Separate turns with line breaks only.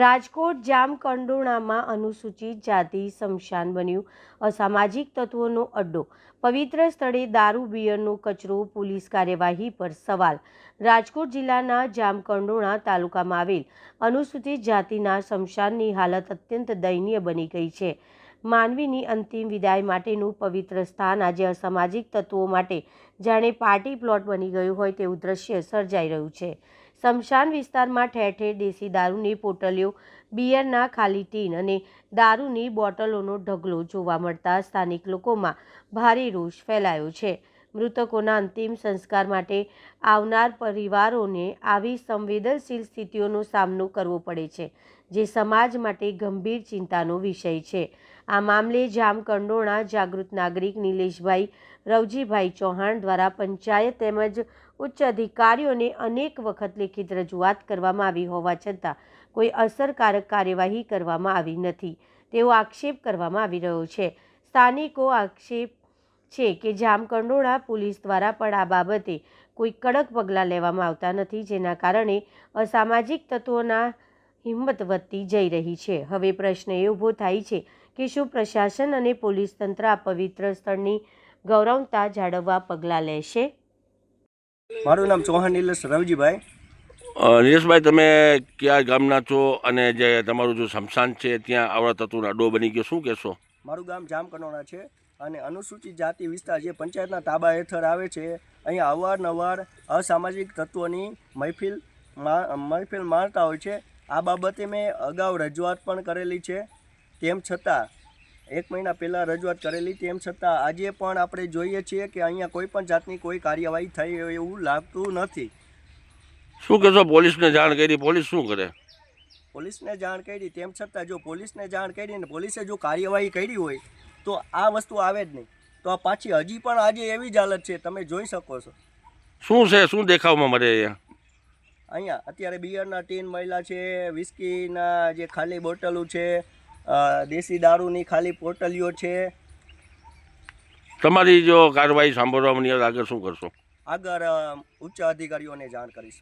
રાજકોટ જામકંડોરણામાં અનુસૂચિત જાતિ સ્મશાન બન્યું અસામાજિક તત્વોનો અડ્ડો। પવિત્ર સ્થળે દારૂ બિયરનો કચરો, પોલીસ કાર્યવાહી પર સવાલ। રાજકોટ જિલ્લાના જામકંડોરણા તાલુકામાં આવેલ અનુસૂચિત જાતિના સ્મશાનની હાલત અત્યંત દયનીય બની ગઈ છે। માનવીની અંતિમ વિદાય માટેનું પવિત્ર સ્થાન આજે અસામાજિક તત્વો માટે જાણે પાર્ટી પ્લોટ બની ગયું હોય તેવું દ્રશ્ય સર્જાઈ રહ્યું છે। સ્મશાન વિસ્તારમાં ઠેર ઠેર દેશી દારૂની પોટલીઓ, બિયરના ખાલી ટીન અને દારૂની બોટલોનો ઢગલો જોવા મળતા સ્થાનિક લોકોમાં ભારે રોષ ફેલાયો છે। મૃતકોના અંતિમ સંસ્કાર માટે આવનાર પરિવારોને આવી સંવેદનશીલ સ્થિતિઓનો સામનો કરવો પડે છે, જે સમાજ માટે ગંભીર ચિંતાનો વિષય છે। આ મામલે જામકંડોરણા જાગૃત નાગરિક નિલેશભાઈ રવજીભાઈ ચૌહાણ દ્વારા પંચાયત તેમજ ઉચ્ચ અધિકારીઓને અનેક વખત લેખિત રજૂઆત કરવામાં આવી હોવા છતાં કોઈ અસરકારક કાર્યવાહી કરવામાં આવી નથી તેવો આક્ષેપ કરવામાં આવી રહ્યો છે। સ્થાનિકો આક્ષેપ છે કે જામકંડોરણા પોલીસ દ્વારા પણ આ બાબતે કોઈ કડક પગલાં લેવામાં આવતા નથી, જેના કારણે અસામાજિક તત્વોના હિંમત વધતી જઈ રહી છે। હવે પ્રશ્ન એ ઊભો થાય છે કે શું પ્રશાસન અને પોલીસ તંત્ર આ પવિત્ર સ્થળની ગૌરવતા જાળવવા પગલાં લેશે?
મારું નામ ચૌહાણ નિલેશ રવજીભાઈ।
નિલેશભાઈ, તમે કયા ગામના છો અને જે તમારું જો સ્મશાન છે ત્યાં આવડા તત્વોનો અડ્ડો બની ગયો, શું કહેશો?
મારું ગામ જામકંડોરણા છે અને અનુસૂચિત જાતિ વિસ્તાર જે પંચાયતના તાબા હેઠળ આવે છે, અહીંયા અવારનવાર અસામાજિક તત્વોની મહેફિલ માણતા હોય છે। આ બાબતે મેં અગાઉ રજૂઆત પણ કરેલી છે, તેમ છતાં 1 મહિના પહેલાં રજૂઆત કરેલી, તેમ છતાં આજે પણ આપણે જોઈએ છીએ કે અહીંયા કોઈ પણ જાતની કોઈ કાર્યવાહી થઈ હોય એવું લાગતું નથી।
શું કહેશો? પોલીસને જાણ કરી, પોલીસ શું કરે?
પોલીસને જાણ કરી, તેમ છતાં જો પોલીસને જાણ કરી ને પોલીસે જો કાર્યવાહી કરી હોય તો આ વસ્તુ આવે જ નહીં। તો આ પાછી હજી પણ આજે એવી જ હાલત છે, તમે જોઈ શકો છો।
શું છે, શું દેખાવમાં મળે?
અહીંયા અત્યારે બિયરના ટીન મળેલા છે, વિસ્કીના જે ખાલી બોટલો છે, દેશી દારૂની ખાલી પોટલીઓ છે।
તમારી જો કાર્યવાહી સાંભળવામાં નહીં આવે આગળ શું કરશો?
આગળ ઉચ્ચ અધિકારીઓને જાણ કરીશ।